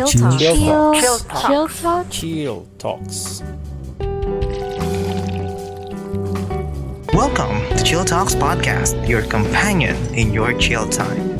Chill Talk. Chill Talk. Chill Talks. Welcome to ChillTalks Podcast, your companion in your chill time.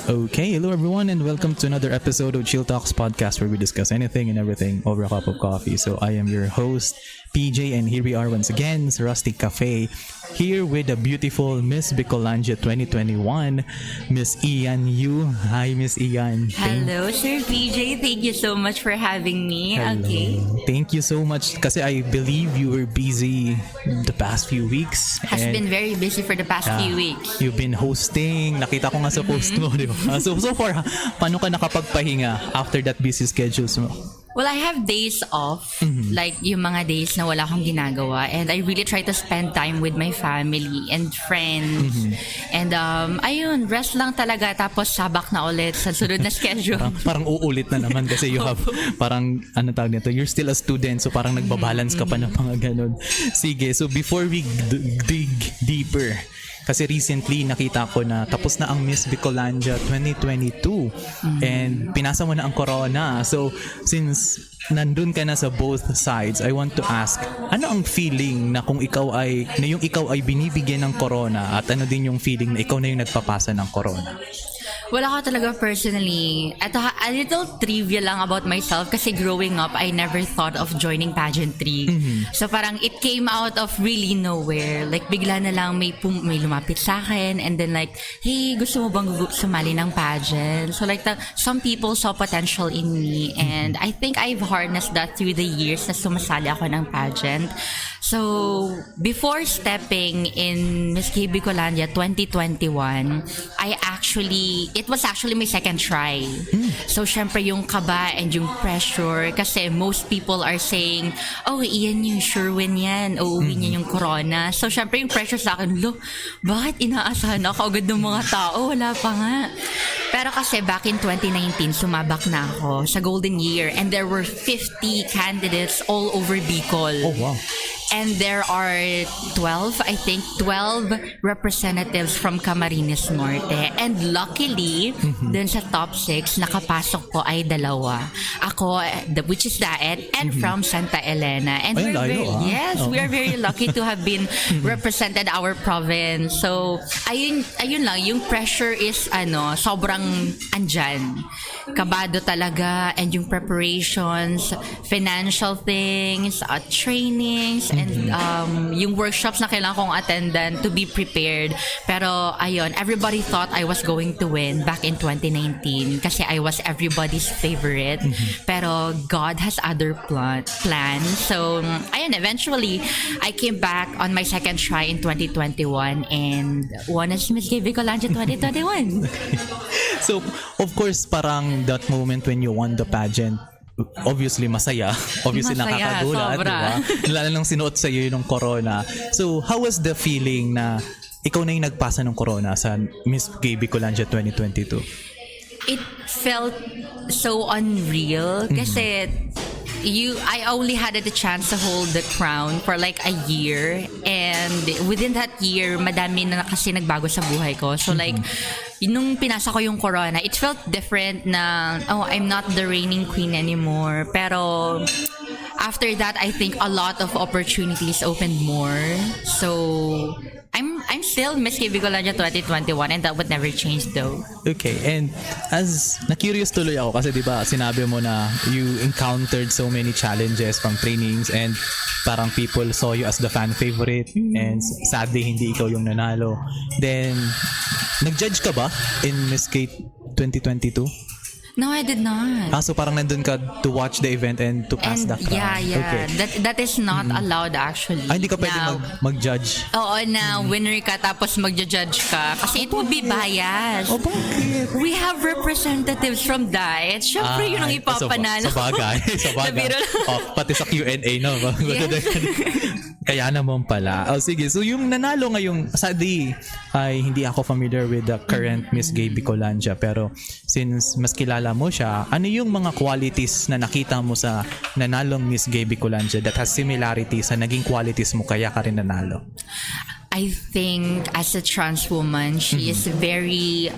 Okay, hello everyone and welcome to another episode of Chill Talks Podcast where we discuss anything and everything over a cup of coffee. So I am your host, PJ, and here we are once again sa Rustic Cafe, here with the beautiful Miss Bicolandia 2021, Miss Ianne Yu. Hi, Miss Ianne. Hello, Sir PJ. Thank you so much for having me. Hello. Okay. Thank you so much kasi I believe you were busy the past few weeks. Has been very busy for the past few weeks. You've been hosting. Nakita ko nga sa post mo, di ba? So far, paano ka nakapagpahinga after that busy schedules mo? Well, I have days off, like yung mga days na wala akong ginagawa, and I really try to spend time with my family and friends. And ayun, rest lang talaga, tapos sabak na ulit sa sunod na schedule. parang uulit na naman kasi you have parang ano tawag nito, you're still a student, so parang nagbabalance ka pa ng mga ganun. Sige, so before we dig deeper, kasi recently nakita ko na tapos na ang Miss Bicolandia 2022 and pinasa mo na ang corona. So since nandun ka na sa both sides, I want to ask, ano ang feeling na kung ikaw ay binibigyan ng corona at ano din yung feeling na ikaw na yung nagpapasa ng corona? Well, ako talaga personally, a little trivia lang about myself kasi growing up, I never thought of joining pageantry. So parang it came out of really nowhere. Like bigla na lang may lumapit sa akin and then like, hey, gusto mo bang sumali ng pageant? So like some people saw potential in me and I think I've harnessed that through the years na sumasali ako ng pageant. So before stepping in Miss Bicolandia 2021, it was actually my second try. So, syempre yung kaba and yung pressure kasi most people are saying, oh, Ianne Yu, sure win yan. Uuwi niya yung corona. So, syempre yung pressure sa akin, bakit inaasahan ako agad ng mga tao? Wala pa nga. Pero kasi back in 2019, sumabak na ako sa Golden Year and there were 50 candidates all over Bicol. Oh, wow. And there are 12 representatives from Camarines Norte. And luckily, dun sa top 6, nakapasok ko ay dalawa. Ako, which is Daet, and from Santa Elena. And we are very lucky to have been represented our province. So, ayun lang, yung pressure is sobrang andyan. Kabado talaga, and yung preparations, financial things, trainings, and yung workshops na kailangan kong attendan to be prepared. Pero ayun, everybody thought I was going to win back in 2019 kasi I was everybody's favorite. Pero God has other plans. So ayun, eventually I came back on my second try in 2021 and won as Miss Bicolandia 2021. So of course, parang that moment when you won the pageant, obviously masaya, nakakagulat, sobra. diba? Lalo nang sinuot sa iyo yung corona. So how was the feeling na ikaw na yung nagpasa ng corona sa Miss Bicolandia 2022? It felt so unreal kasi I only had the chance to hold the crown for like a year, and within that year madami na kasi nagbago sa buhay ko. So like nung pinasa ko yung corona, it felt different na I'm not the reigning queen anymore. Pero after that, I think a lot of opportunities opened more. So I'm still Miss Bicolandia 2021 and that would never change though. Okay, and as na-curious tuloy ako kasi diba sinabi mo na you encountered so many challenges from trainings and parang people saw you as the fan favorite and sadly hindi ikaw yung nanalo. Then, nag-judge ka ba in Miss K 2022? No, I did not. So parang nandun ka to watch the event and to pass the crown. Yeah. Okay. That is not allowed actually. Hindi ka pwede mag-judge? Oo, na winner ka tapos mag-judge ka. Kasi it would be biased. Bakit? We have representatives from Diet. Siyempre yun ang ipapanalo. Sa bagay. Pati sa Q&A, no? Yes. Kaya naman pala. Sige. So yung nanalo ngayong, sadly, ay hindi ako familiar with the current Miss Bicolandia. Pero since mas kilala mo siya, ano yung mga qualities na nakita mo sa nanalong Miss Bicolandia that has similarity sa naging qualities mo kaya ka rin nanalo? I think as a trans woman, she is very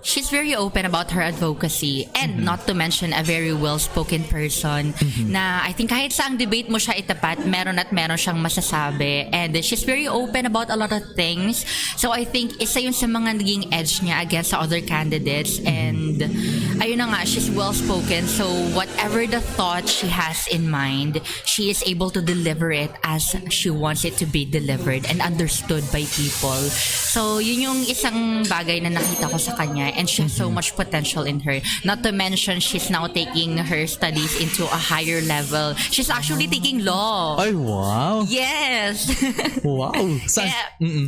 she's very open about her advocacy, and not to mention a very well-spoken person na I think kahit saang debate mo siya itapat, meron siyang masasabi, and she's very open about a lot of things. So I think isa yun sa mga naging edge niya against the other candidates, and ayun na nga, she's well-spoken, so whatever the thought she has in mind, she is able to deliver it as she wants it to be delivered and understood by people. So yun yung isang bagay na nakita ko sa kanya, and she has so much potential in her. Not to mention, she's now taking her studies into a higher level. She's actually taking law. Ay, wow. Yes. Wow.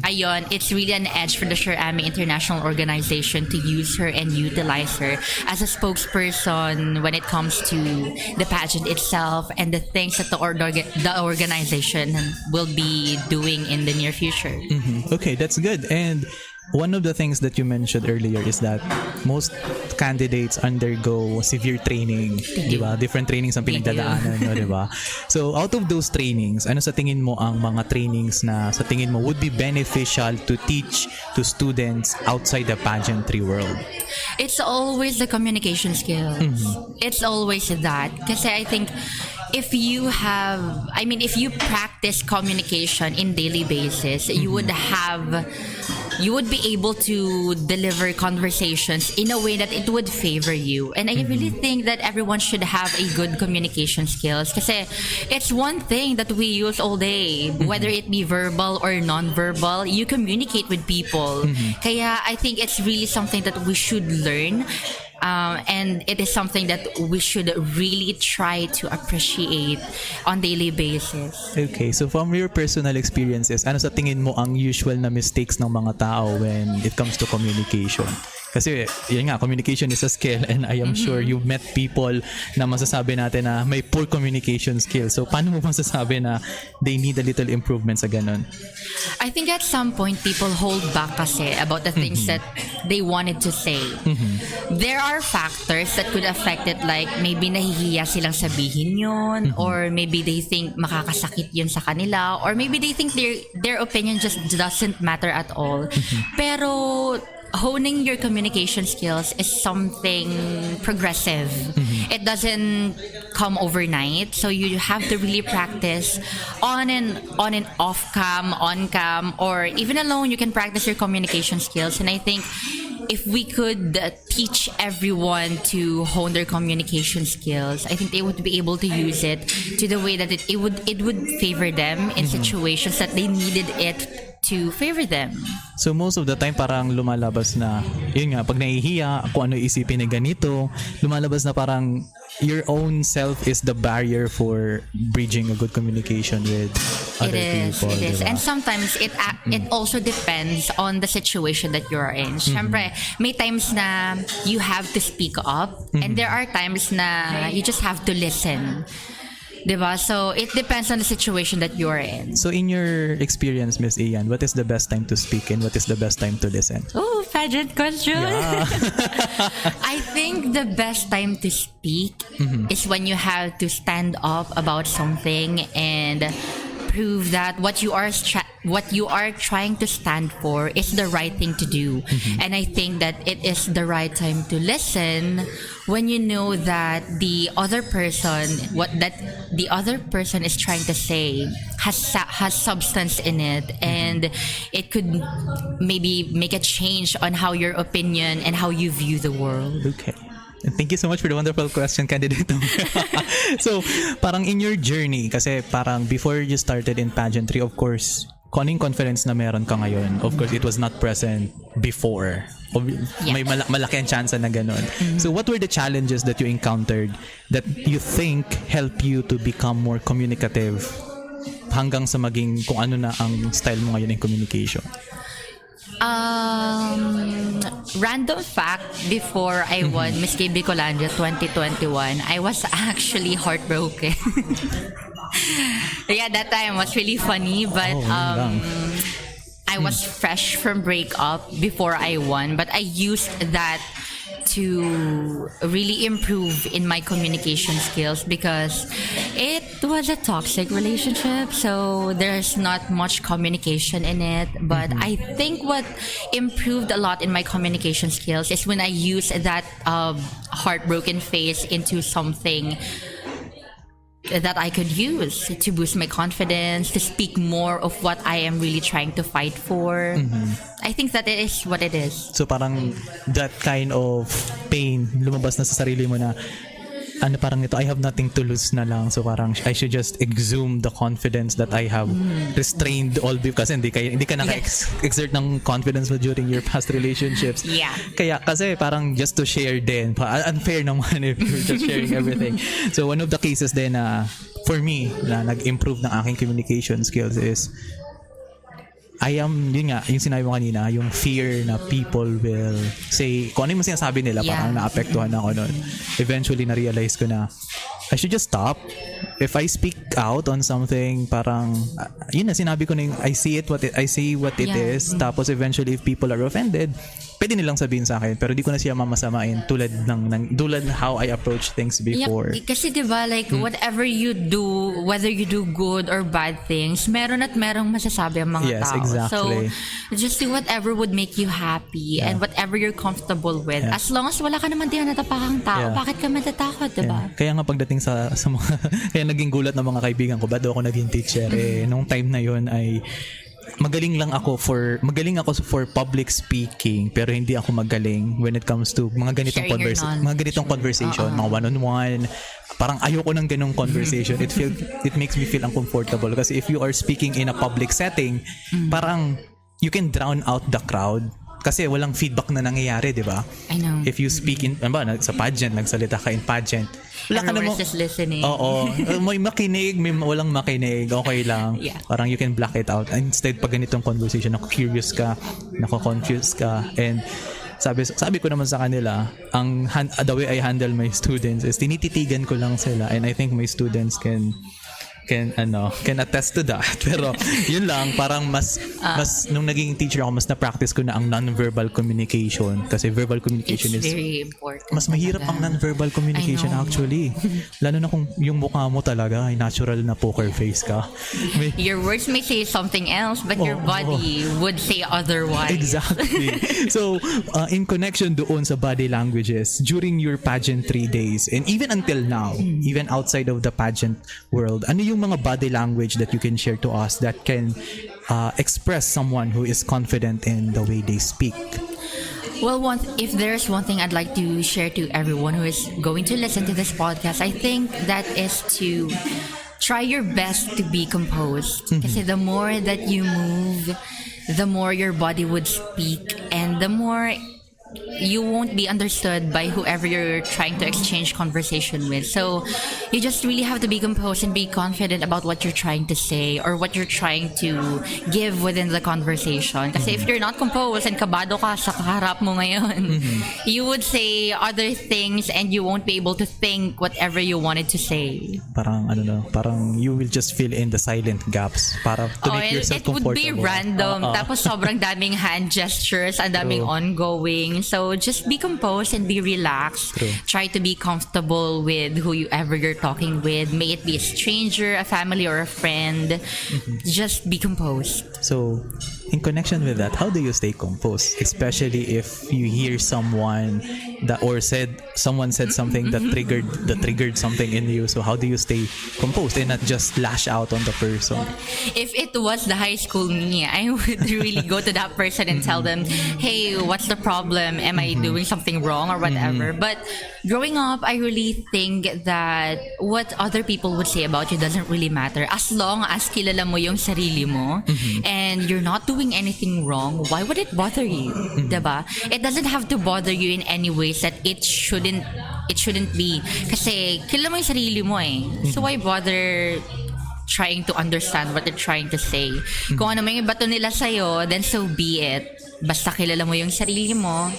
Ayun, it's really an edge for the Sherami International Organization to use her and utilize her as a spokesperson when it comes to the pageant itself and the things that the organization will be doing in the near future. Okay, that's good. And one of the things that you mentioned earlier is that most candidates undergo severe training, di ba? Different trainings ang pinagdadaanan, no, di ba? So, out of those trainings, ano sa tingin mo ang mga trainings na sa tingin mo would be beneficial to teach to students outside the pageantry world? It's always the communication skills. It's always that. Kasi I think if you practice communication in daily basis, you would be able to deliver conversations in a way that it would favor you. And I really think that everyone should have a good communication skills, kasi it's one thing that we use all day, whether it be verbal or non-verbal. You communicate with people. Kaya I think it's really something that we should learn. And it is something that we should really try to appreciate on daily basis. Okay, so from your personal experiences, ano sa tingin mo ang usual na mistakes ng mga tao when it comes to communication? Kasi yun nga, communication is a skill, and I am sure you've met people na masasabi natin na may poor communication skills. So paano mo masasabi na they need a little improvement sa ganun? I think at some point people hold back kasi about the things that they wanted to say. There are factors that could affect it, like maybe nahihiya silang sabihin yun, or maybe they think makakasakit yun sa kanila, or maybe they think their opinion just doesn't matter at all. Pero honing your communication skills is something progressive. It doesn't come overnight, so you have to really practice on and off cam, on cam, or even alone. You can practice your communication skills, and I think if we could teach everyone to hone their communication skills, I think they would be able to use it to the way that it would favor them in situations that they needed it to favor them. So most of the time parang lumalabas na, yun nga, pag nahihiya, kung ano isipin na ganito, lumalabas na parang your own self is the barrier for bridging a good communication with other people. It is. Diba? And sometimes it also depends on the situation that you are in. Siyempre, may times na you have to speak up, and there are times na you just have to listen. Diba? So it depends on the situation that you're in. So in your experience, Miss Ianne, what is the best time to speak and what is the best time to listen? Oh, pageant question. Yeah. I think the best time to speak is when you have to stand up about something and prove that what you are trying to stand for is the right thing to do. And I think that it is the right time to listen when you know that the other person is trying to say has substance in it, and it could maybe make a change on how your opinion and how you view the world. Okay. And thank you so much for the wonderful question, candidate. So, parang in your journey, kasi parang before you started in pageantry, of course, kung anong confidence na meron ka ngayon, of course, it was not present before. May malaki ang chance na ganun. So, what were the challenges that you encountered that you think help you to become more communicative hanggang sa maging kung ano na ang style mo ngayon in communication? Random fact, before I won Miss Bicolandia 2021, I was actually heartbroken. Yeah, that time was really funny, but I was fresh from breakup before I won, but I used that to really improve in my communication skills because it was a toxic relationship. So there's not much communication in it. But I think what improved a lot in my communication skills is when I use that heartbroken phase into something that I could use to boost my confidence, to speak more of what I am really trying to fight for. I think that it is what it is. So parang that kind of pain, lumabas na sa sarili mo na, parang ito, I have nothing to lose na lang. So parang I should just exhume the confidence that I have restrained all because hindi ka naka-exert ng confidence mo during your past relationships. Yeah. Kaya kasi parang just to share din, unfair naman if you're just sharing everything. So one of the cases din na for me na nag-improve ng aking communication skills is yun nga, yung sinabi mo kanina, yung fear na people will say, kung ano yung sinasabi nila, parang naapektuhan ako nun. Eventually, na-realize ko na, I should just stop. If I speak out on something, parang, yun na, sinabi ko na yung, I say what it is, tapos eventually, if people are offended, pwede nilang sabihin sa akin, pero di ko na siya mamasamain tulad how I approach things before. Yeah, kasi diba, like, whatever you do, whether you do good or bad things, meron at merong masasabi ang mga tao. Exactly. So, just do whatever would make you happy and whatever you're comfortable with. As long as wala ka naman din natapakang tao, bakit ka matatakot, diba? Kaya nga pagdating sa mga, kaya naging gulat ng mga kaibigan ko, ba't ako naging teacher? Nung time na yun ay, magaling ako for public speaking pero hindi ako magaling when it comes to mga ganitong conversation, mga one-on-one. Parang ayoko ng ganong conversation. It makes me feel uncomfortable kasi if you are speaking in a public setting, parang you can drown out the crowd kasi walang feedback na nangyayari, di ba? I know. If you speak sa pageant, nagsalita ka in pageant, wala ka Everyone's just listening. Oo. May makinig, may walang makinig, okay lang. Yeah. Parang you can block it out. Instead, pag ganitong conversation, curious ka, confused ka, and sabi ko naman sa kanila, the way I handle my students is tinititigan ko lang sila, and I think my students can attest to that. Pero yun lang, parang mas nung naging teacher ako, mas na-practice ko na ang non-verbal communication kasi verbal communication it's is very important. Mas mahirap ang non-verbal communication actually. Lalo na kung yung mukha mo talaga ay natural na poker face ka. Your words may say something else but your body would say otherwise. Exactly. So, in connection doon sa body languages, during your pageantry days and even until now, even outside of the pageant world, ano yung mga body language that you can share to us that can express someone who is confident in the way they speak? Well, if there's one thing I'd like to share to everyone who is going to listen to this podcast, I think that is to try your best to be composed. Kasi the more that you move, the more your body would speak and the more you won't be understood by whoever you're trying to exchange conversation with. So you just really have to be composed and be confident about what you're trying to say or what you're trying to give within the conversation. Kasi if you're not composed and kabado ka sa kaharap mo ngayon, you would say other things and you won't be able to think whatever you wanted to say. Parang you will just fill in the silent gaps para to make yourself comfortable. It would be random. Tapos sobrang daming hand gestures, ang daming ongoing. So just be composed and be relaxed. True. Try to be comfortable with whoever you're talking with. May it be a stranger, a family, or a friend. Just be composed. So, in connection with that, how do you stay composed? Especially if you hear someone someone said something that triggered something in you. So how do you stay composed and not just lash out on the person? If it was the high school me, I would really go to that person and tell them, hey, what's the problem? Am I doing something wrong or whatever? But growing up, I really think that what other people would say about you doesn't really matter. As long as kilala mo yung sarili mo and you're not doing anything wrong, why would it bother you? Diba? It doesn't have to bother you in any ways that it shouldn't be. Kasi kilala mo yung sarili mo eh. So why bother trying to understand what they're trying to say? Kung ano may ibato nila sa'yo, then so be it. Basta kilala mo yung sarili mo,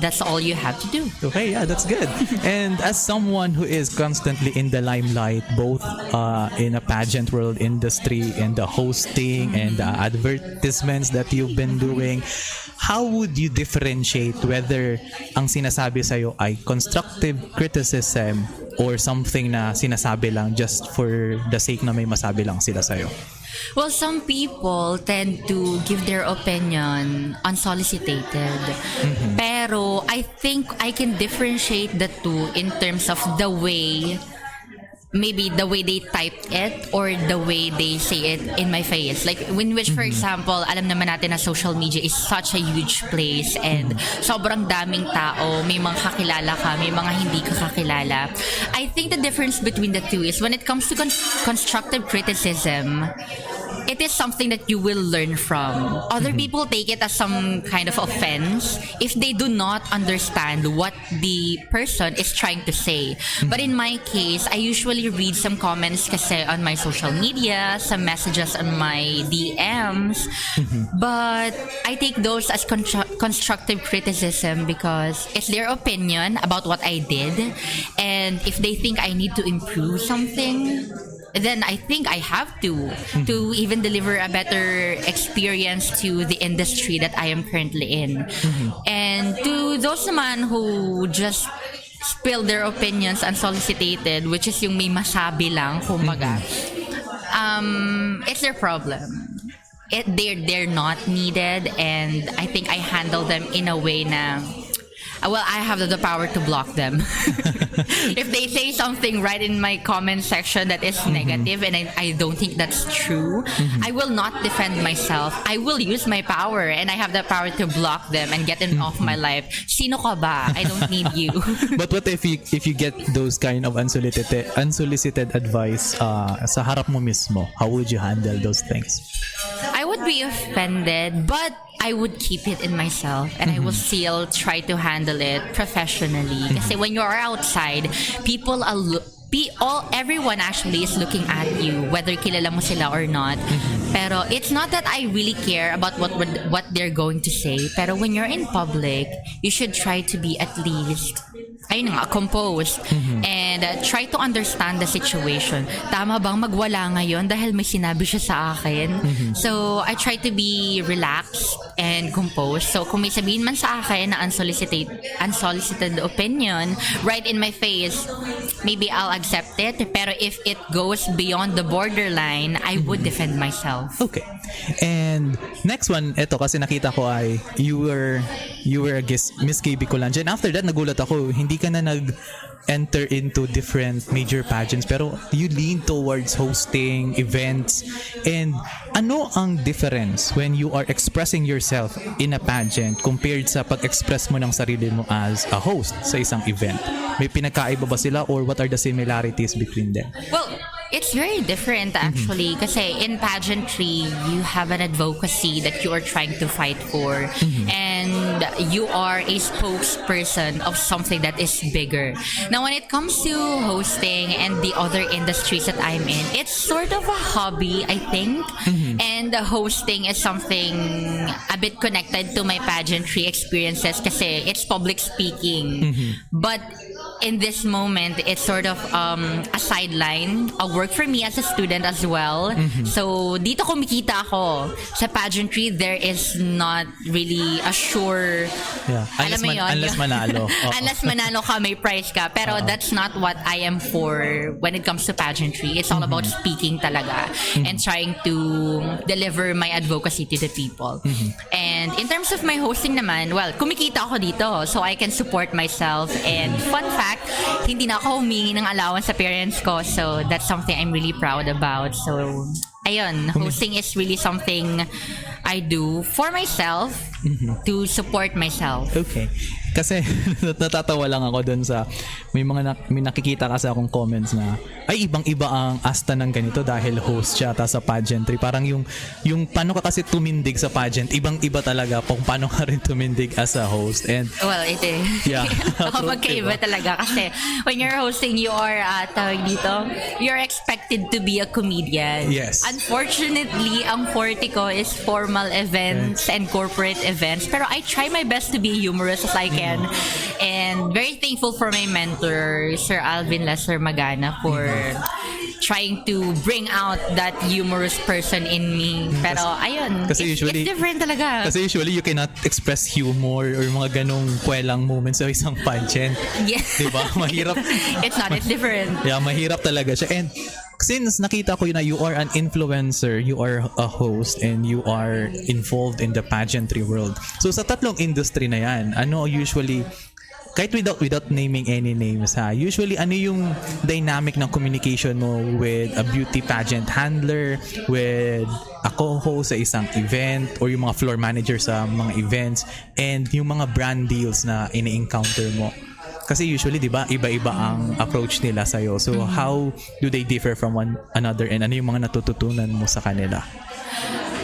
that's all you have to do. Okay, yeah, that's good. And as someone who is constantly in the limelight, both in a pageant world industry and the hosting and the advertisements that you've been doing, how would you differentiate whether ang sinasabi sa'yo ay constructive criticism or something na sinasabi lang just for the sake na may masabi lang sila sa'yo? Well, some people tend to give their opinion unsolicited. Pero I think I can differentiate the two in terms of the way, maybe the way they typed it or the way they say it in my face. Like, in which, for example, alam naman natin na social media is such a huge place and sobrang daming tao, may mga kakilala ka, may mga hindi ka kakilala. I think the difference between the two is when it comes to constructive criticism, it is something that you will learn from. Other people take it as some kind of offense if they do not understand what the person is trying to say. But in my case, I usually read some comments kasi on my social media, some messages on my DMs. But I take those as constructive criticism because it's their opinion about what I did. And if they think I need to improve something, then I think I have to even deliver a better experience to the industry that I am currently in. And to those naman who just spill their opinions unsolicited, which is yung may masabi lang, kumbaga, it's their problem. They're not needed, and I think I handle them in a way na, well, I have the power to block them. If they say something right in my comment section that is negative and I don't think that's true, I will not defend myself. I will use my power, and I have the power to block them and get them off my life. Sino ka ba? I don't need you. But what if you get those kind of unsolicited advice sa harap mo mismo? How would you handle those things? I would be offended, but I would keep it in myself, and I will still try to handle it professionally. Kasi when you are outside, people are everyone actually is looking at you, whether kilala mo sila or not. Pero it's not that I really care about what they're going to say. Pero when you're in public, you should try to be at least composed and try to understand the situation. Tama bang magwala ngayon dahil may sinabi siya sa akin? So I try to be relaxed and composed. So kung may sabihin man sa akin na unsolicited opinion right in my face, maybe I'll accept it. Pero if it goes beyond the borderline, I would defend myself. Okay. And next one, eto kasi nakita ko ay you were a guest, Miss K Bicolandia. And after that, nagulat ako, hindi ka na nag-enter into different major pageants, pero you lean towards hosting events. And ano ang difference when you are expressing yourself in a pageant compared sa pag-express mo ng sarili mo as a host sa isang event? May pinagkaiba ba sila, or what are the similarities between them? Well, it's very different actually kasi in pageantry you have an advocacy that you are trying to fight for, and you are a spokesperson of something that is bigger. Now when it comes to hosting and the other industries that I'm in, it's sort of a hobby, I think. And the hosting is something a bit connected to my pageantry experiences kasi it's public speaking. But in this moment, it's sort of a sideline, a work for me as a student as well. So, dito kumikita ako. Sa pageantry, there is not really a sure... Yeah. Unless manalo. Unless manalo ka, may prize ka. Pero that's not what I am for when it comes to pageantry. It's all about speaking talaga and trying to deliver my advocacy to the people. And in terms of my hosting naman, well, kumikita ako dito so I can support myself. And fun fact, hindi na ako humingi ng allowance sa parents ko, so that's something I'm really proud about. So ayun, hosting is really something I do for myself to support myself. Okay. Kasi natatawa lang ako dun sa may nakikita kasi akong comments na ay ibang-iba ang asta ng ganito dahil host siya ta sa pageantry. Parang yung paano ka kasi tumindig sa pageant, ibang-iba talaga kung paano ka rin tumindig as a host. And well, it is. Yeah. Magkaiba talaga kasi when you're hosting, you are tawag dito, you're expected to be a comedian. Yes. Unfortunately, ang forte ko is formal events and corporate events. Pero I try my best to be humorous as I can. again. And very thankful for my mentor, Sir Alvin Lesser Magana, for trying to bring out that humorous person in me. Pero ayun, Kasi usually, it's different talaga. Kasi usually you cannot express humor or mga ganong kwelang moments sa isang pageant. Yes. Diba? Mahirap. It's different. Yeah, mahirap talaga siya. And since nakita ko yun na you are an influencer, you are a host, and you are involved in the pageantry world. So sa tatlong industry na yan, ano usually, kahit without naming any names usually ano yung dynamic ng communication mo with a beauty pageant handler, with a co-host sa isang event, or yung mga floor manager sa mga events, and yung mga brand deals na ini-encounter mo? Kasi usually, di ba, iba-iba ang approach nila sa'yo. So, how do they differ from one another, and ano yung mga natututunan mo sa kanila?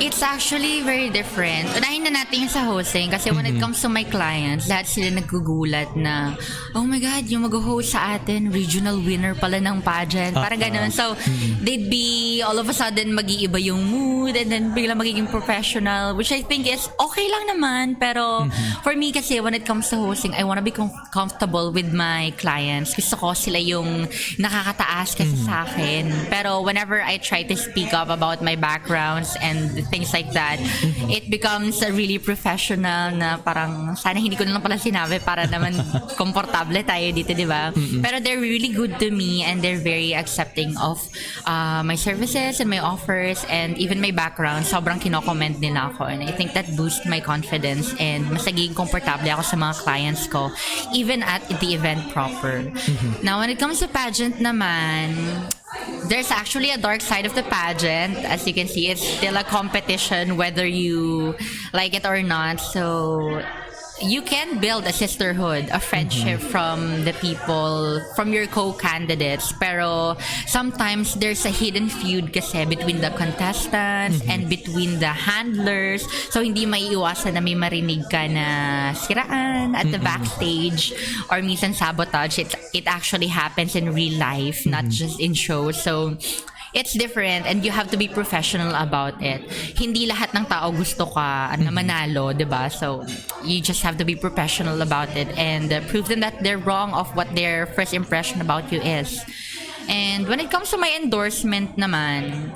It's actually very different. Unahin na natin yung sa hosting kasi when it comes to my clients, lahat sila naggugulat na, oh my God, yung mag-host sa atin, regional winner pala ng pageant. Para ganun. So, they'd be all of a sudden mag-iiba yung mood, and then bigla magiging professional, which I think is okay lang naman. Pero for me kasi, when it comes to hosting, I wanna be comfortable with my clients. Gusto ko sila yung nakakataas kasi sa akin. Pero whenever I try to speak up about my backgrounds and things like that, it becomes a really professional na parang sana hindi ko na lang pala sinabi para naman komportable tayo dito, di ba? Pero they're really good to me, and they're very accepting of my services and my offers, and even my background. Sobrang kino-comment nila ako, and I think that boosts my confidence, and mas naging komportable ako sa mga clients ko even at the event proper. Now, when it comes to pageant naman, there's actually a dark side of the pageant. As you can see, it's still a competition whether you like it or not. So you can build a sisterhood, a friendship from the people, from your co-candidates. Pero sometimes there's a hidden feud kasi between the contestants and between the handlers. So hindi maiiwasan na may marinig ka na siraan at the backstage, or minsan sabotage. It actually happens in real life, not just in shows. So it's different, and you have to be professional about it. Hindi lahat ng tao gusto ka na manalo, diba? So you just have to be professional about it and prove them that they're wrong of what their first impression about you is. And when it comes to my endorsement naman,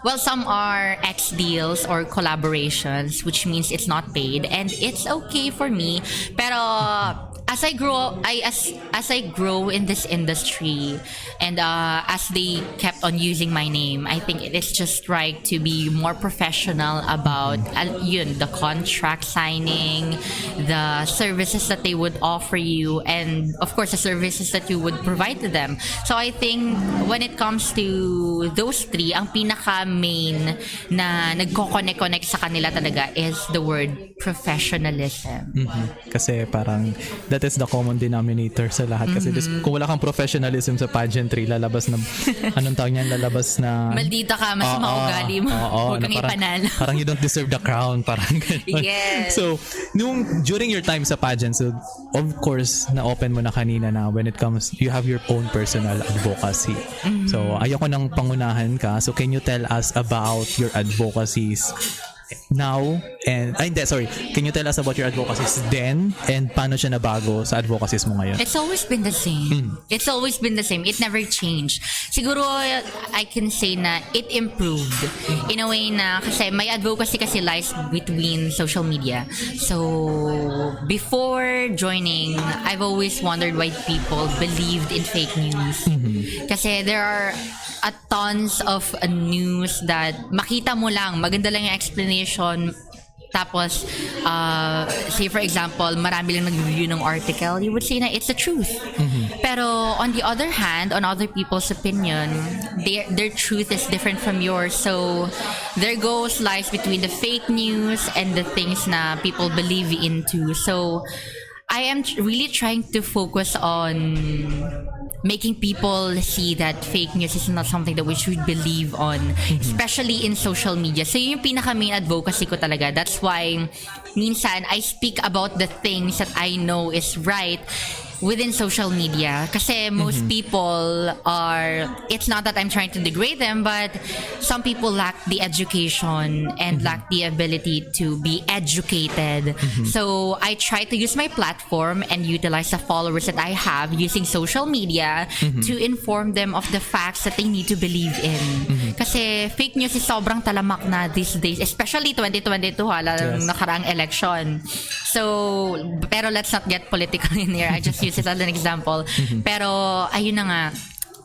well, some are X deals or collaborations, which means it's not paid, and it's okay for me. Pero as I grow in this industry, and as they kept on using my name, I think it is just right to be more professional about the contract signing, the services that they would offer you, and of course the services that you would provide to them. So I think when it comes to those three, ang pinaka main na nagko-connect sa kanila talaga is the word professionalism. Kasi parang that is the common denominator sa lahat. Kasi kung wala kang professionalism sa pageantry, lalabas na anong tawag niyan, lalabas na maldita ka, mas maugali mo. Huwag kang ipanalo. Parang you don't deserve the crown, parang ganun. Yes. So, during your time sa pageant, so of course, na-open mo na kanina na when it comes, you have your own personal advocacy. So, ayoko nang pangunahan ka. So, can you tell us about your advocacies now? And can you tell us about your advocacies then, and paano siya nabago sa advocacies mo ngayon? It's always been the same. It's always been the same. It never changed. Siguro I can say na it improved in a way na kasi my advocacy kasi lies between social media. So before joining, I've always wondered why people believed in fake news. Kasi there are tons of news that makita mo lang, maganda lang yung explanation, tapos say for example, marami lang nag-review ng article, you would say na it's the truth. Pero on the other hand, on other people's opinion, their truth is different from yours. So there goes lies between the fake news and the things na people believe into. So I am really trying to focus on making people see that fake news is not something that we should believe on, especially in social media. So yun yung pinaka-main advocacy ko talaga. That's why minsan I speak about the things that I know is right, within social media. Kasi most people are, it's not that I'm trying to degrade them, but some people lack the education and lack the ability to be educated. So I try to use my platform and utilize the followers that I have using social media to inform them of the facts that they need to believe in. Kasi fake news is sobrang talamak na these days, especially 2022 halang nakaraang election. So, pero let's not get political in here. I just use it as an example. Pero, ayun na nga.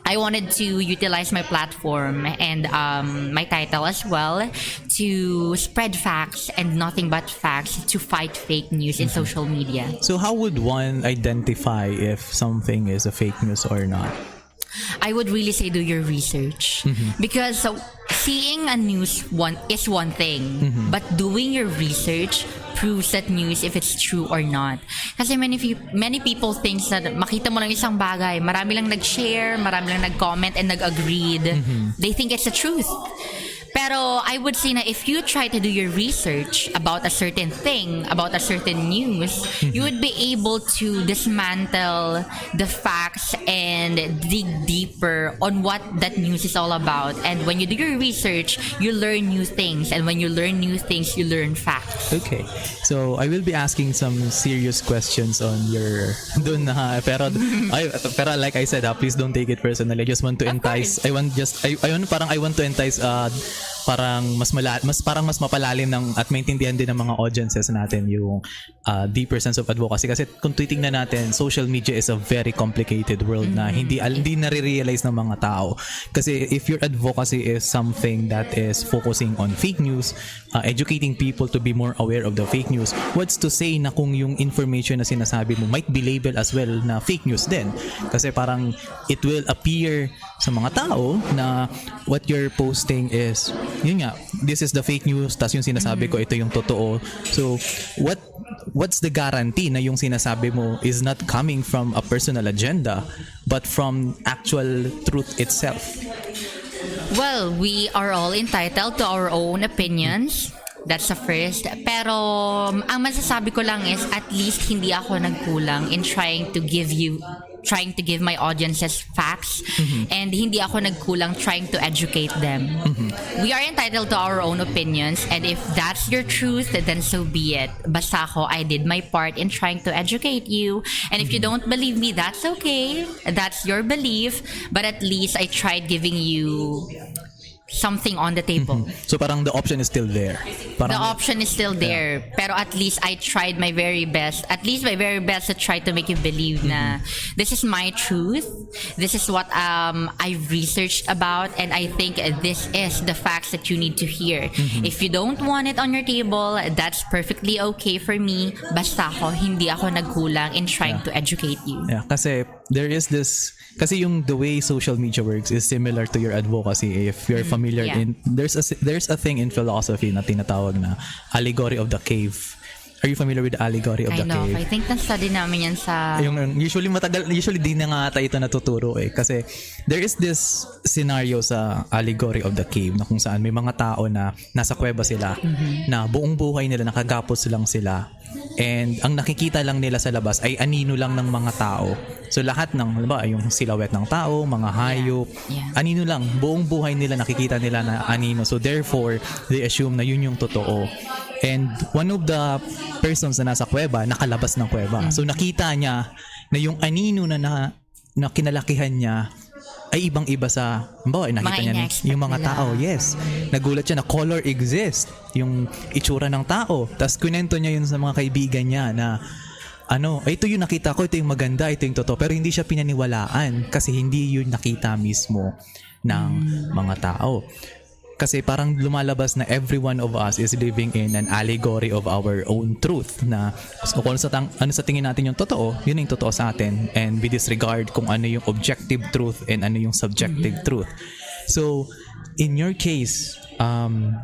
I wanted to utilize my platform and my title as well to spread facts and nothing but facts to fight fake news in social media. So how would one identify if something is a fake news or not? I would really say do your research because seeing a news is one thing, but doing your research proves that news if it's true or not. Kasi many people think that makita mo lang isang bagay, marami lang nag-share, marami lang nag-comment and nag-agreed. They think it's the truth. Pero I would say na if you try to do your research about a certain thing, about a certain news, you would be able to dismantle the facts and dig deeper on what that news is all about. And when you do your research, you learn new things. And when you learn new things, you learn facts. Okay. So I will be asking some serious questions on your pero like I said, please don't take it personally. I just want to entice. I want to entice parang mas mapalalim ng at maintindihan din ng mga audiences natin yung deeper sense of advocacy. Kasi kung titingnan natin, social media is a very complicated world na hindi nare-realize ng mga tao. Kasi if your advocacy is something that is focusing on fake news, educating people to be more aware of the fake news, what's to say na kung yung information na sinasabi mo might be labeled as well na fake news din? Kasi parang it will appear sa mga tao na what you're posting is yun nga, this is the fake news, tas yung sinasabi ko ito yung totoo. So what's the guarantee na yung sinasabi mo is not coming from a personal agenda but from actual truth itself? Well, we are all entitled to our own opinions. That's the first. Pero ang masasabi ko lang is at least hindi ako nagkulang in trying to give my audiences facts and hindi ako nagkulang trying to educate them. We are entitled to our own opinions and if that's your truth, then so be it. Basta ako, I did my part in trying to educate you, and if you don't believe me, that's okay. That's your belief, but at least I tried giving you something on the table. So parang the option is still there. The option is still there. Pero at least I tried my very best. At least my very best to try to make you believe na this is my truth. This is what I've researched about, and I think this is the facts that you need to hear. If you don't want it on your table, that's perfectly okay for me. Basta hindi ako nagkulang in trying to educate you. Yeah, kasi there is this, kasi yung the way social media works is similar to your advocacy. If you're familiar there's a thing in philosophy na tinatawag na allegory of the cave. Are you familiar with the allegory of the cave? I think na-study namin yan sa... Usually di na nga ata ito natuturo kasi there is this scenario sa allegory of the cave na kung saan may mga tao na nasa kuweba sila na buong buhay nila nakagapos lang sila, and ang nakikita lang nila sa labas ay anino lang ng mga tao. So lahat ng yung silhouette ng tao, mga hayop, anino lang, buong buhay nila nakikita nila na anino. So therefore, they assume na yun yung totoo. And one of the persons na nasa kuweba, nakalabas ng kuweba. So nakita niya na yung anino na kinalakihan niya ay ibang-iba sa, nakita niya yung mga tao. Yes. Nagulat siya na color exists, yung itsura ng tao. Tapos kunento niya yun sa mga kaibigan niya na ito yung nakita ko, ito yung maganda, ito yung totoo. Pero hindi siya pinaniwalaan kasi hindi yun nakita mismo ng mga tao. Kasi parang lumalabas na every one of us is living in an allegory of our own truth na kung ano sa tingin natin yung totoo, yun yung totoo sa atin, and we disregard kung ano yung objective truth and ano yung subjective truth. So, in your case,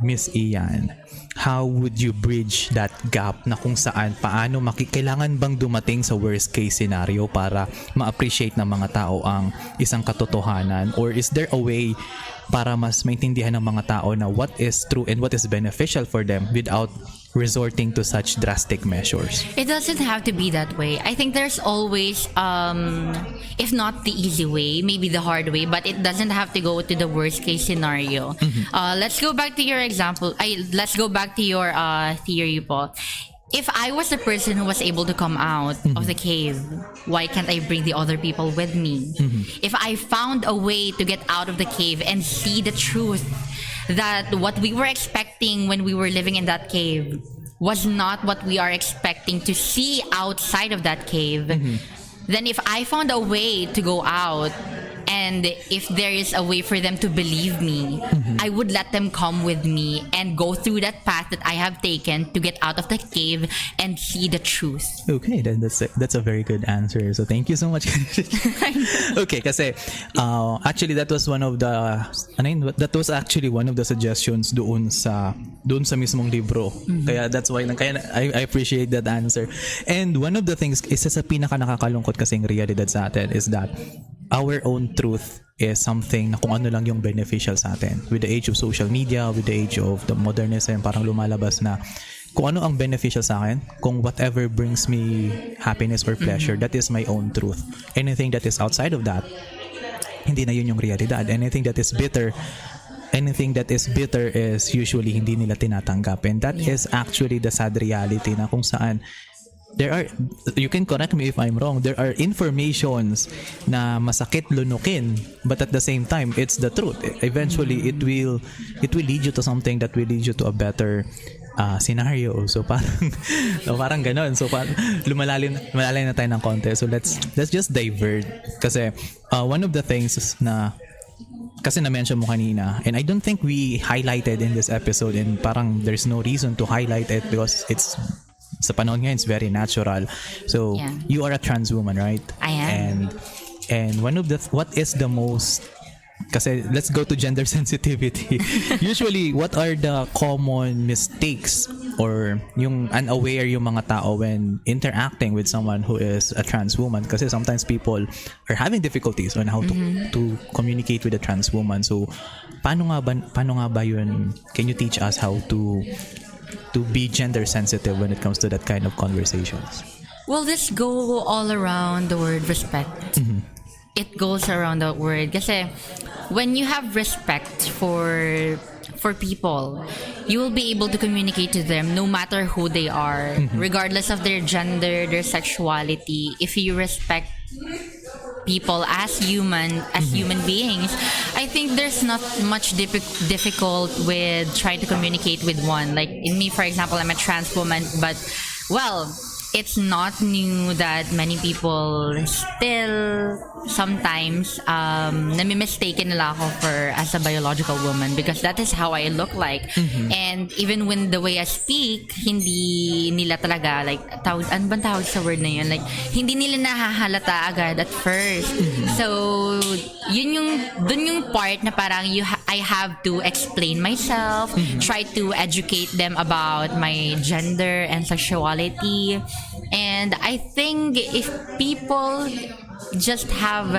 Miss Ianne, how would you bridge that gap na kung saan paano kailangan bang dumating sa worst case scenario para ma-appreciate ng mga tao ang isang katotohanan, or is there a way para mas maintindihan ng mga tao na what is true and what is beneficial for them without resorting to such drastic measures? It doesn't have to be that way. I think there's always, if not the easy way, maybe the hard way, but it doesn't have to go to the worst case scenario. Let's go back to your example. Let's go back to your theory, Paul. If I was the person who was able to come out of the cave, why can't I bring the other people with me? If I found a way to get out of the cave and see the truth that what we were expecting when we were living in that cave was not what we are expecting to see outside of that cave, then if I found a way to go out, and if there is a way for them to believe me, I would let them come with me and go through that path that I have taken to get out of the cave and see the truth. Okay, then that's a very good answer. So thank you so much. Okay, kasi actually that was one of the suggestions doon sa mismong libro. Kaya that's why I appreciate that answer. And one of the things, isa sa pinaka nakakalungkot kasing realidad sa atin is that our own truth is something na kung ano lang yung beneficial sa atin. With the age of social media, with the age of the modernism, parang lumalabas na kung ano ang beneficial sa akin, kung whatever brings me happiness or pleasure, that is my own truth. Anything that is outside of that, hindi na yun yung realidad. Anything that is bitter is usually hindi nila tinatanggap. And that is actually the sad reality na kung saan you can correct me if I'm wrong, there are informations na masakit lunukin, but at the same time it's the truth. Eventually it will lead you to something that will lead you to a better scenario. So parang ganon. So lumalalim na tayo ng konti. So let's just divert kasi one of the things na kasi na-mention mo kanina, and I don't think we highlighted in this episode, and parang there's no reason to highlight it because it's sa panahon ngayon, it's very natural. So, you are a trans woman, right? I am. And what is the most, kasi let's go to gender sensitivity. Usually, what are the common mistakes or yung unaware yung mga tao when interacting with someone who is a trans woman? Kasi sometimes people are having difficulties on how to communicate with a trans woman. So, paano nga ba yun? Can you teach us how to be gender sensitive when it comes to that kind of conversations? Well, this go all around the word respect. It goes around that word kasi when you have respect for people, you will be able to communicate to them no matter who they are, regardless of their gender, their sexuality. If you respect people as human beings, I think there's not much difficult with trying to communicate with one. Like in me, for example, I'm a trans woman, but it's not new that many people still sometimes nami-mistaken nila ako as a biological woman because that is how I look like. And even when the way I speak, hindi nila talaga like ano bang tawag sa word na yun? Like hindi nila nahahalata agad at first. So dun yung part na parang I have to explain myself, try to educate them about my gender and sexuality. And I think if people just have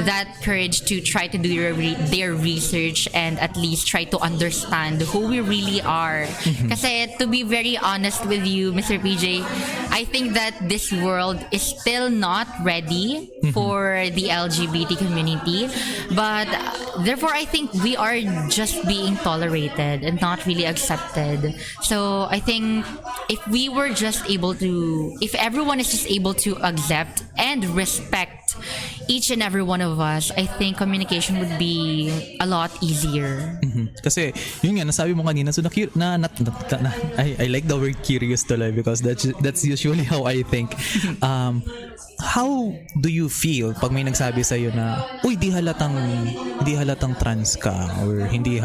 that courage to try to do their research and at least try to understand who we really are. Kasi to be very honest with you, Mr. PJ, I think that this world is still not ready for the LGBT community. But therefore, I think we are just being tolerated and not really accepted. So I think if everyone is just able to accept and respect each and every one of us, I think communication would be a lot easier. Kasi yun nga nasabi mo kanina, so I like the word curious tuloy because that's usually how I think. How do you feel pag may nagsabi sa iyo na uy di halatang trans ka, or hindi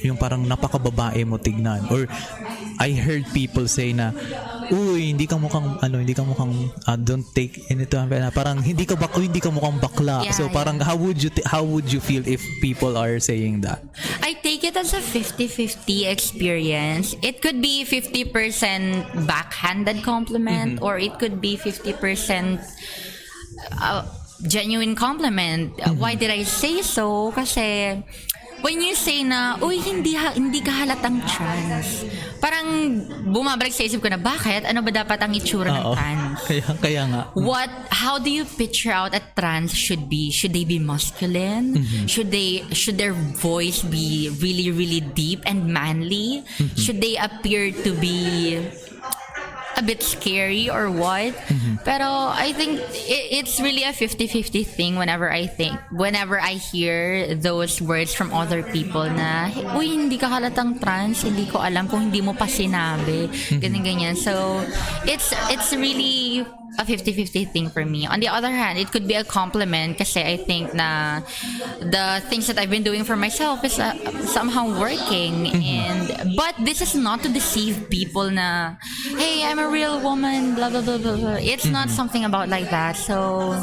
yung parang napakababae mo tignan, or I heard people say na uy hindi ka mukhang don't take into parang hindi ka mukhang bakla. So parang how would you feel if people are saying that? I take it as a 50-50 experience. It could be 50% backhanded compliment, or it could be 50% genuine compliment. Why did I say so? Kasi when you say na, uy, hindi ka halatang trans, parang bumabalik sa isip ko na, bakit? Ano ba dapat ang itsura ng trans? Kaya nga. How do you picture out a trans should be? Should they be masculine? Should their voice be really, really deep and manly? Should they appear to be a bit scary or what? Pero I think it's really a 50-50 thing whenever I hear those words from other people na, uy, hindi ka halatang trans, hindi ko alam kung hindi mo pa sinabi, ganyan. So it's really a 50-50 thing for me. On the other hand, it could be a compliment kasi I think na the things that I've been doing for myself is somehow working. But this is not to deceive people na, hey, I'm a real woman, blah, blah, blah, blah, blah. It's not something about like that. So,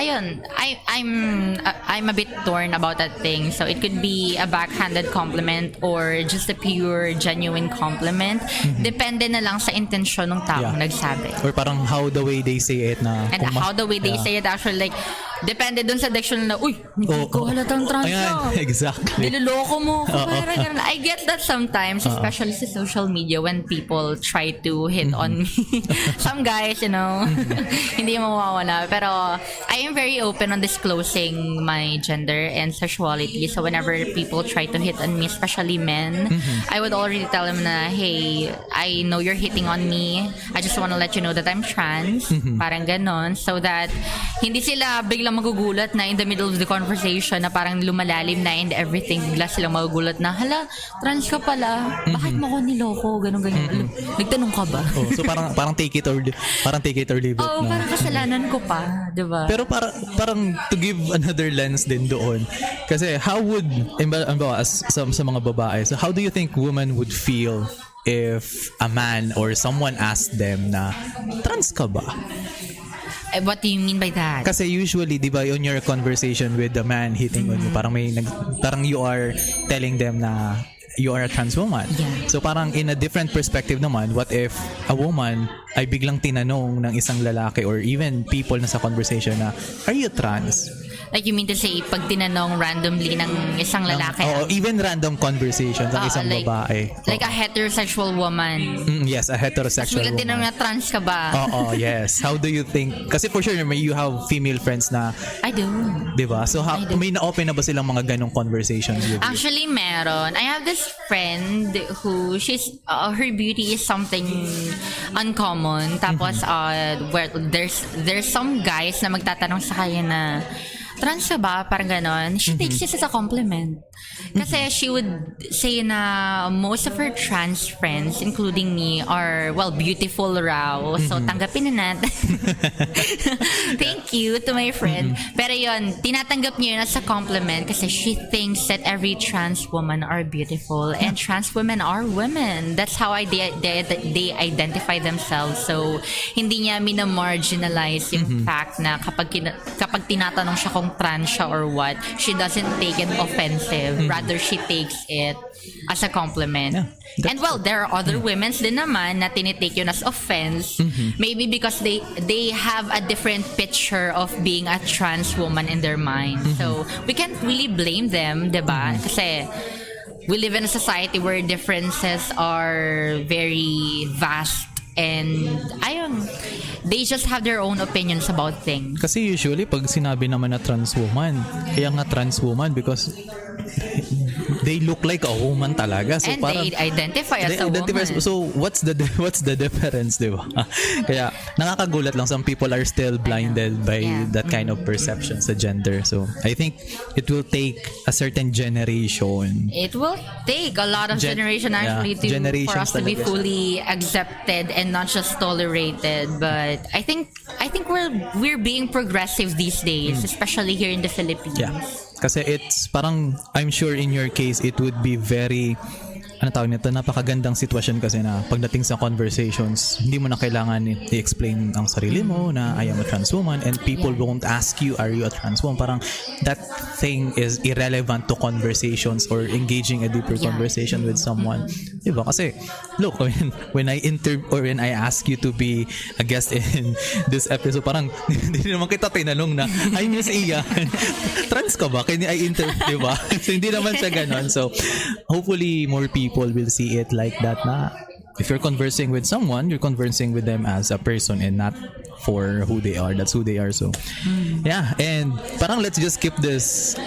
ayun, I'm a bit torn about that thing. So it could be a backhanded compliment or just a pure, genuine compliment. Depende na lang sa intensyon ng taong nagsabi. Or parang how the way they say it na. And how the way they say it actually, like, depende dun sa diction na, uy, hindi ko halatang trans na. Exactly. Niloloko mo. I get that sometimes, especially sa social media when people try to hit on me. Some guys, hindi mawawala. Pero I am very open on disclosing my gender and sexuality. So whenever people try to hit on me, especially men, I would already tell them na, hey, I know you're hitting on me. I just want to let you know that I'm trans. Parang ganon. So that hindi sila biglang magugulat na in the middle of the conversation na parang lumalalim na and everything. Bigla silang magugulat na, hala, trans ka pala. Bakit mo ko niloko? Ganun. Nagtanong ka ba? So parang take it or leave it. Parang kasalanan ko pa. Diba? Pero parang to give another lens din doon. Kasi how would, sa mga babae, so how do you think women would feel if a man or someone asked them na, trans ka ba? What do you mean by that? Kasi usually, di ba, on your conversation with the man hitting on you, parang you are telling them na you are a trans woman. Yeah. So parang in a different perspective naman, what if a woman ay biglang tinanong ng isang lalaki or even people na sa conversation na, are you trans? Like you mean to say, pag tinanong randomly ng isang lalaki? Even random conversations ng isang babae. Like a heterosexual woman. Yes, a heterosexual woman. Tapos tinanong na, trans ka ba? Yes. How do you think? Kasi for sure, you have female friends na... I do. Diba? So may na-open na ba silang mga ganong conversations with you? Actually, meron. I have this friend who, her beauty is something uncommon. Tapos, there's some guys na magtatanong sa kanya na, trans ka ba? Parang ganon. She takes it as a compliment. Kasi she would say na most of her trans friends, including me, are, beautiful raw. So, tanggapin na natin. Thank you to my friend. Pero yun, tinatanggap niya yun as a compliment kasi she thinks that every trans woman are beautiful and trans women are women. That's how they identify themselves. So, hindi niya mina-marginalize yung fact na kapag tinatanong siya kung trans siya or what, she doesn't take it offensive. Rather, she takes it as a compliment. Yeah, and there are other women din naman na tinitake yun as offense. Maybe because they have a different picture of being a trans woman in their mind. So, we can't really blame them, diba? Kasi we live in a society where differences are very vast. And ayun, they just have their own opinions about things. Kasi usually pag sinabi naman na trans woman, kaya nga trans woman because they look like a woman talaga. So and they identify as a woman. So what's the difference, di ba? Kaya nakakagulat lang, some people are still blinded by that kind of perception sa gender. So I think it will take a certain generation. It will take a lot of generation actually for us to be fully accepted and not just tolerated. But I think we're being progressive these days, especially here in the Philippines. Yeah. Kasi it's parang, I'm sure in your case, it would be very ano tawag nito, napakagandang sitwasyon kasi na pagdating sa conversations, hindi mo na kailangan i-explain ang sarili mo na I am a trans woman, and people won't ask you, are you a trans woman? Parang that thing is irrelevant to conversations or engaging a deeper conversation with someone. Diba? Kasi, look, when I ask you to be a guest in this episode, parang hindi naman kita tinanong na, ay, Miss Ianne, trans ka ba? Can I interview, diba? So, hindi naman siya ganon. So, hopefully, more people will see it like that na if you're conversing with someone, you're conversing with them as a person and not for who they are. That's who they are. So, yeah. And parang let's just skip this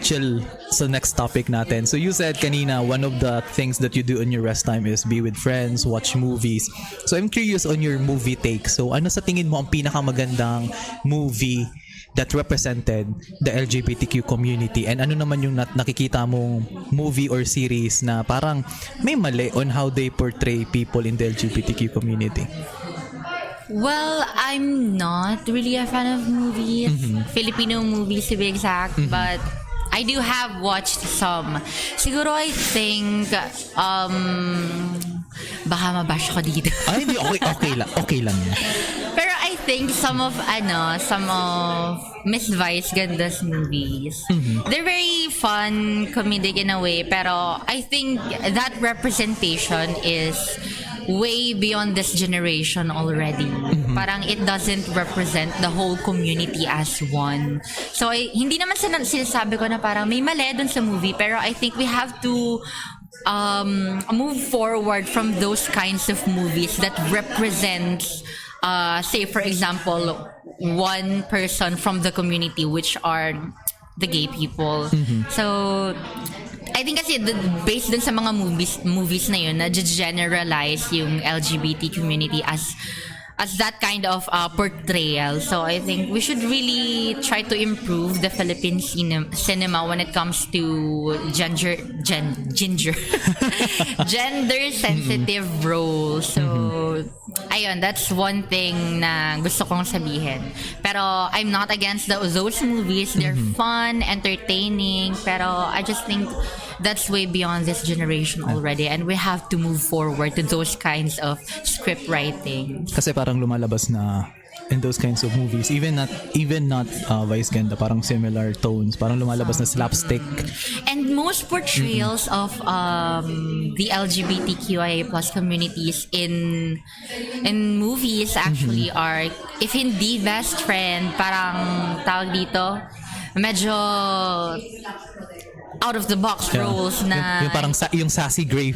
chill sa next topic natin. So, you said kanina, one of the things that you do in your rest time is be with friends, watch movies. So, I'm curious on your movie take. So, ano sa tingin mo ang pinakamagandang movie that represented the LGBTQ community, and ano naman yung nakikita mong movie or series na parang may mali on how they portray people in the LGBTQ community? Well, I'm not really a fan of movies, Filipino movies to be exact, but I do have watched some. Siguro I think baka mabash ko dito. Ay, hindi, okay lang yan. Pero I think some of Miss Vice Ganda's movies, they're very fun, comedic in a way, pero I think that representation is way beyond this generation already. Parang it doesn't represent the whole community as one. So hindi naman sinasabi ko na parang may mali dun sa movie, pero I think we have to move forward from those kinds of movies that represents say for example one person from the community, which are the gay people. So I think kasi based dun sa mga movies na yun, na generalize yung LGBT community as that kind of portrayal. So I think we should really try to improve the Philippine cinema when it comes to gender sensitive roles. So ayun, that's one thing na gusto kong sabihin. Pero I'm not against those movies. They're fun, entertaining, pero I just think that's way beyond this generation already, and we have to move forward to those kinds of script writing. Kasi parang lumalabas na in those kinds of movies, even not Vice Ganda, parang similar tones, parang lumalabas na slapstick. And most portrayals of the LGBTQIA+ communities in movies actually are, if hindi best friend, parang tawag dito, medyo out of the box roles na yung parang yung sassy gay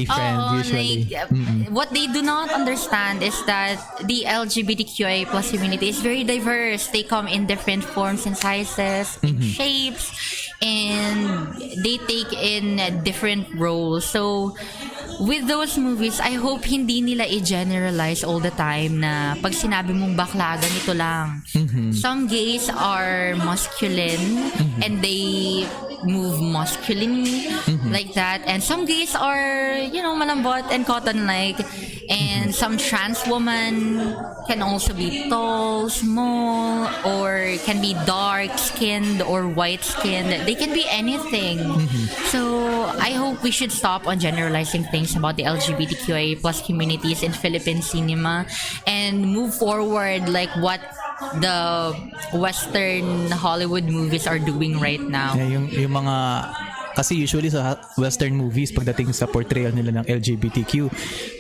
friend usually. Like, what they do not understand is that the LGBTQIA+ community is very diverse. They come in different forms and sizes, and shapes, and they take in different roles. So with those movies, I hope hindi nila i-generalize all the time na pag sinabi mong bakla, ganito lang. Some gays are masculine and they move masculinely like that, and some gays are, malambot and cotton-like, and some trans women can also be tall, small, or can be dark-skinned or white-skinned. They can be anything. So I hope we should stop on generalizing things about the LGBTQIA+ communities in Philippine cinema and move forward like what the Western Hollywood movies are doing right now. Yeah, yung mga, kasi usually sa Western movies, pagdating sa portrayal nila ng LGBTQ,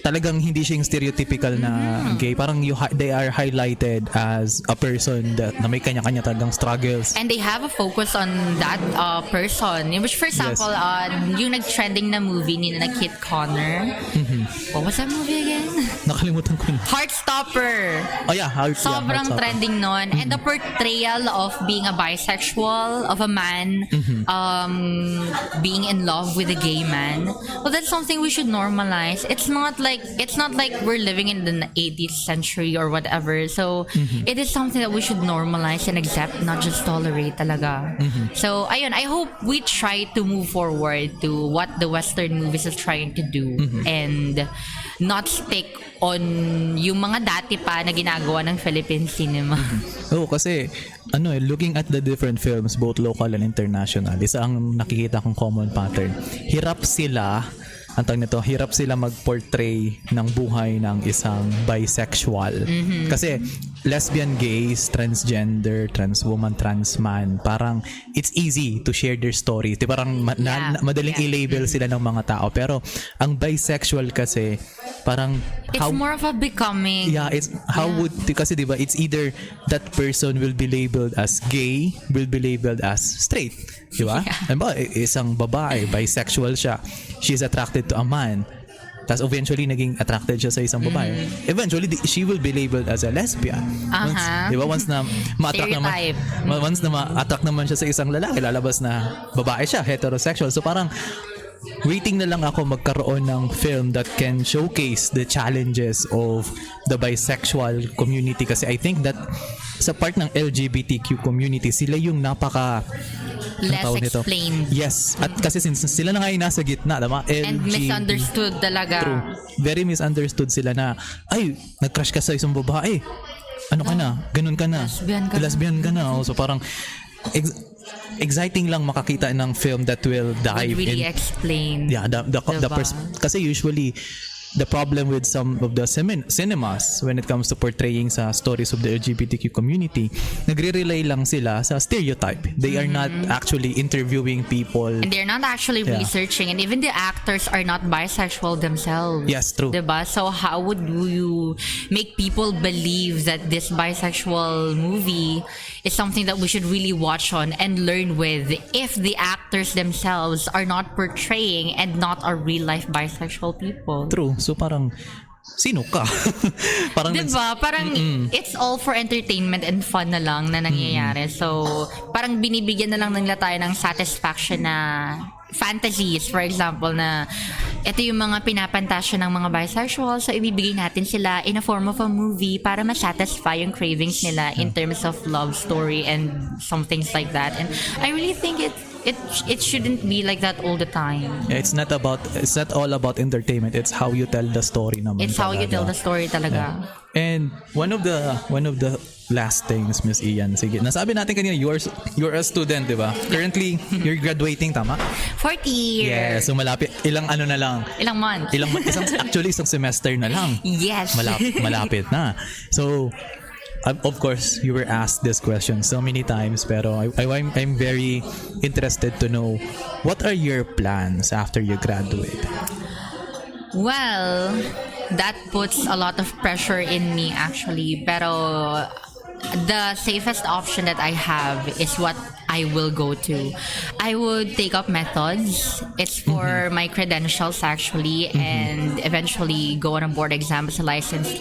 talagang hindi siya yung stereotypical na gay. Parang they are highlighted as a person that na may kanya-kanya talagang struggles. And they have a focus on that person. Which, for example, yung nag-trending na movie ni na Kit Connor. What was that movie again? Nakalimutan ko na. Heartstopper. Oh yeah, Sobrang trending nun. And the portrayal of being a bisexual, of a man, being in love with a gay man, well, that's something we should normalize. It's not like we're living in the 80th century or whatever. So it is something that we should normalize and accept, not just tolerate talaga. So ayun, I hope we try to move forward to what the Western movies are trying to do and not stick on yung mga dati pa na ginagawa ng Philippine cinema. Kasi looking at the different films, both local and international, isa ang nakikita kong common pattern. Hirap sila ang tawag nito, hirap sila mag-portray ng buhay ng isang bisexual. Kasi lesbian, gays, transgender, trans woman, trans man, parang it's easy to share their story. Parang madaling i-label sila ng mga tao. Pero ang bisexual kasi parang it's more of a becoming. Yeah, it's how would, kasi diba, it's either that person will be labeled as gay, will be labeled as straight. Diba? Diba? Isang babae, bisexual siya. She's attracted to a man. Tapos eventually naging attracted siya sa isang babae. Eventually she will be labeled as a lesbian. Once na ma-attract naman siya sa isang lalaki, lalabas na babae siya, heterosexual. So parang waiting na lang ako magkaroon ng film that can showcase the challenges of the bisexual community, kasi I think that sa part ng LGBTQ community, sila yung napaka less explained. Yes. At kasi since sila na nga yung nasa gitna, tama? And misunderstood talaga. True. Very misunderstood sila na, ay, nag-crush ka sa isang babae. Ano ka na? Ganun ka na. Lesbian ka na. So parang exciting lang makakita ng film that will dive really explain. Yeah, kasi usually the problem with some of the cinemas when it comes to portraying sa stories of the LGBTQ community, nagre-rely lang sila sa stereotype. They are not actually interviewing people. And they're not actually researching. And even the actors are not bisexual themselves. Yes, true. Diba? So how would you make people believe that this bisexual movie is something that we should really watch on and learn with if the actors themselves are not portraying and not are real-life bisexual people? True. So parang, sino ka? Parang diba? Parang it's all for entertainment and fun na lang na nangyayari. So parang binibigyan na lang nila tayo ng satisfaction na fantasies, for example, na ito yung mga pinapantasya ng mga bisexual, so ibibigay natin sila in a form of a movie para ma-satisfy yung cravings nila in terms of love story and some things like that. And I really think it shouldn't be like that all the time. Yeah, it's not all about entertainment. It's how you tell the story naman. It's how you tell the story talaga. Yeah. And one of the last things, Miss Ianne, sige, nasabi natin kanina, you're a student, di ba? Currently, you're graduating, tama? 4th year. Yeah, so malapit, ilang month? Isang semester na lang. Yes. Malapit na. So, of course, you were asked this question so many times, pero I'm very interested to know, what are your plans after you graduate? Well, that puts a lot of pressure in me actually, pero the safest option that I have is what I will go to. I would take up methods. It's for my credentials actually, and eventually go on a board exam as a licensed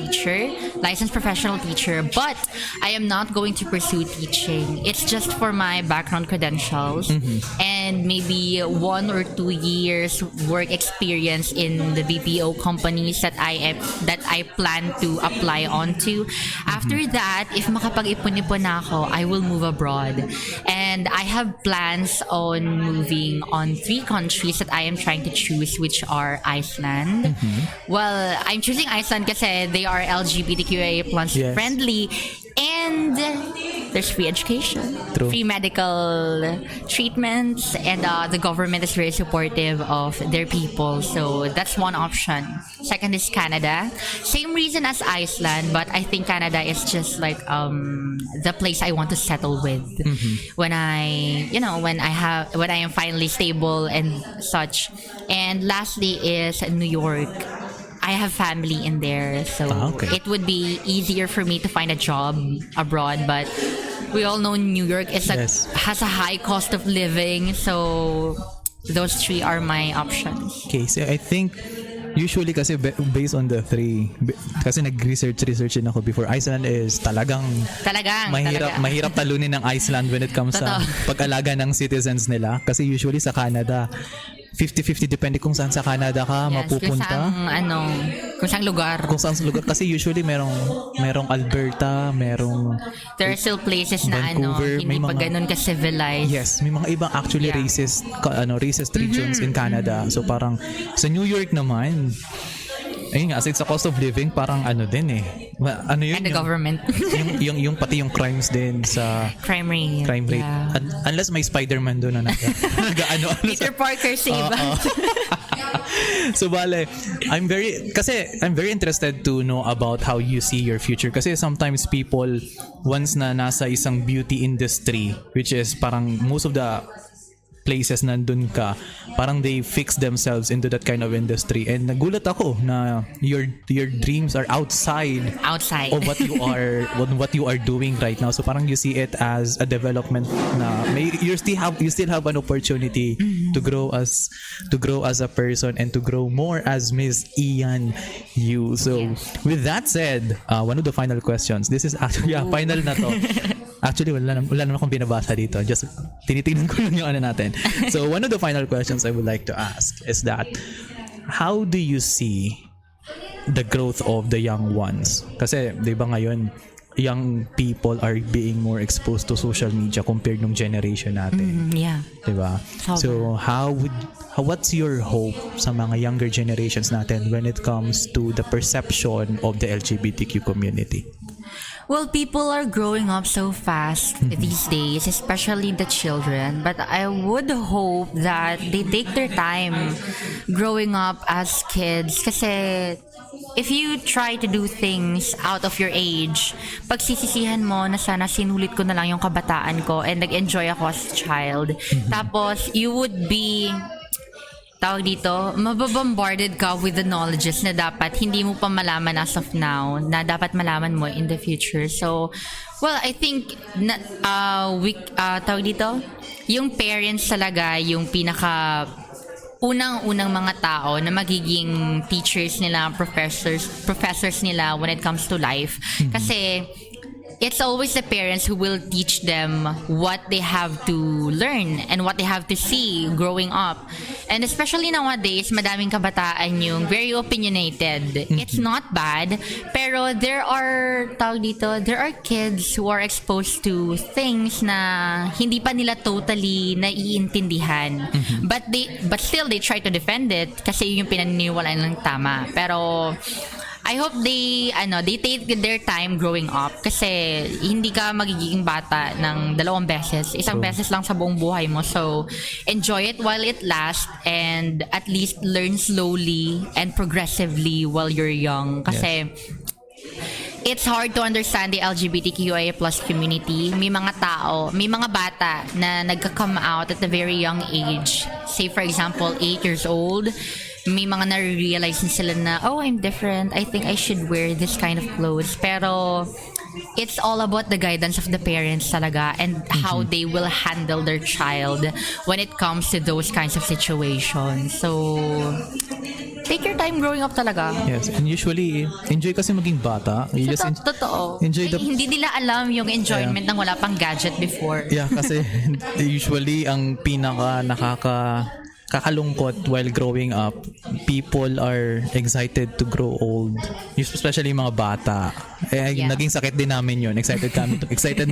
professional teacher. But I am not going to pursue teaching. It's just for my background credentials and maybe 1 or 2 years work experience in the BPO companies that I plan to apply onto. After that, if makapag-ipon-ipon na ako, I will move abroad. And I have plans on moving on 3 countries that I am trying to choose, which are Iceland. Well, I'm choosing Iceland kasi they are LGBTQIA+ friendly, and there's free education, free medical treatments, and the government is very supportive of their people. So that's one option. Second is Canada. Same reason as Iceland, but I think Canada is just like the place I want to settle with when I am finally stable and such. And lastly is New York. I have family in there, so it would be easier for me to find a job abroad, but we all know New York is has a high cost of living, so those 3 are my options. Okay, so I think usually kasi based on the 3, kasi nag-research din ako before, Iceland is talagang mahirap talunin ng Iceland when it comes sa pag-alaga ng citizens nila, kasi usually sa Canada 50-50 depende kung saan sa Canada ka mapupunta. Kung saan lugar. Kasi usually merong Alberta, there are still places Vancouver, na hindi pa ganun ka civilized. Yes, may mga ibang actually racist regions in Canada. So parang sa New York naman, ayun nga, sa cost of living, parang din eh. Ano yun? And the government. yung pati yung crimes din sa crime rate. Yeah. Unless may Spider-Man doon na nag-ano. Peter Parker save us. So bale, I'm very interested to know about how you see your future kasi sometimes people once na nasa isang beauty industry, which is parang most of the places nandun ka, parang they fix themselves into that kind of industry, and nagulat ako na your dreams are outside of what you are doing right now. So parang you see it as a development na you still have an opportunity to grow as a person and to grow more as Miss Ianne Yu. So with that said, one of the final questions, this is actually final na to. Actually, wala naman akong binabasa dito. Just tinitingnan ko lang yung ano natin. So, one of the final questions I would like to ask is that, how do you see the growth of the young ones? Kasi, di ba ngayon, young people are being more exposed to social media compared nung generation natin. Yeah. Di ba? So, what's your hope sa mga younger generations natin when it comes to the perception of the LGBTQ community? Well, people are growing up so fast these days, especially the children. But I would hope that they take their time growing up as kids. Kasi if you try to do things out of your age, pagsisisihan mo na sana sinulit ko na lang yung kabataan ko and nag-enjoy ako as a child. Tapos, you would be mababombarded ka with the knowledges na dapat hindi mo pa malaman as of now, na dapat malaman mo in the future. So, well, I think yung parents talaga yung pinaka unang mga tao na magiging teachers nila, professors nila when it comes to life. Kasi it's always the parents who will teach them what they have to learn and what they have to see growing up. And especially nowadays, madaming kabataan yung very opinionated. It's not bad, pero there are kids who are exposed to things na hindi pa nila totally naiintindihan. But still they try to defend it kasi yung pinaniniwalaan ng tama. Pero I hope they take their time growing up kasi hindi ka magiging bata ng 2 beses. Isang beses lang sa buong buhay mo. So, enjoy it while it lasts and at least learn slowly and progressively while you're young. Kasi it's hard to understand the LGBTQIA+ community. May mga bata na nagka-come out at a very young age. Say for example, 8 years old. May mga na-realize sila na, oh, I'm different. I think I should wear this kind of clothes. Pero it's all about the guidance of the parents talaga and how they will handle their child when it comes to those kinds of situations. So, take your time growing up talaga. Yes, and usually, enjoy kasi maging bata. Totoo. Hindi nila alam yung enjoyment ng wala pang gadget before. Yeah, kasi usually, ang pinaka kakalungkot while growing up, people are excited to grow old, especially mga bata. Naging sakit din namin yun. Excited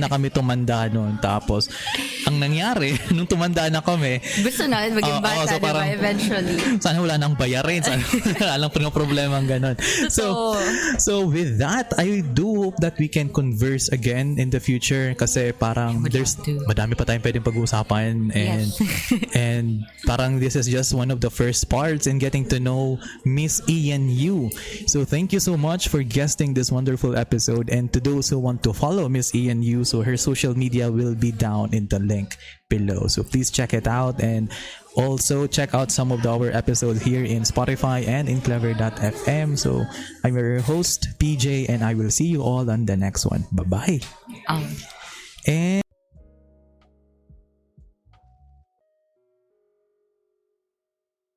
na kami tumanda noon. Tapos ang nangyari nung tumanda na kami, gusto natin maging bata, so diba, eventually sana wala nang bayarin, sana wala nang problema ganon. So with that, I do hope that we can converse again in the future kasi parang madami pa tayong pwedeng pag-uusapan and parang this is just one of the first parts in getting to know Miss Ianne Yu. So thank you so much for guesting this wonderful episode, and to those who want to follow Miss Ianne Yu, so her social media will be down in the link below. So please check it out, and also check out some of our episodes here in Spotify and in Clever.fm. So I'm your host PJ, and I will see you all on the next one. Bye bye. And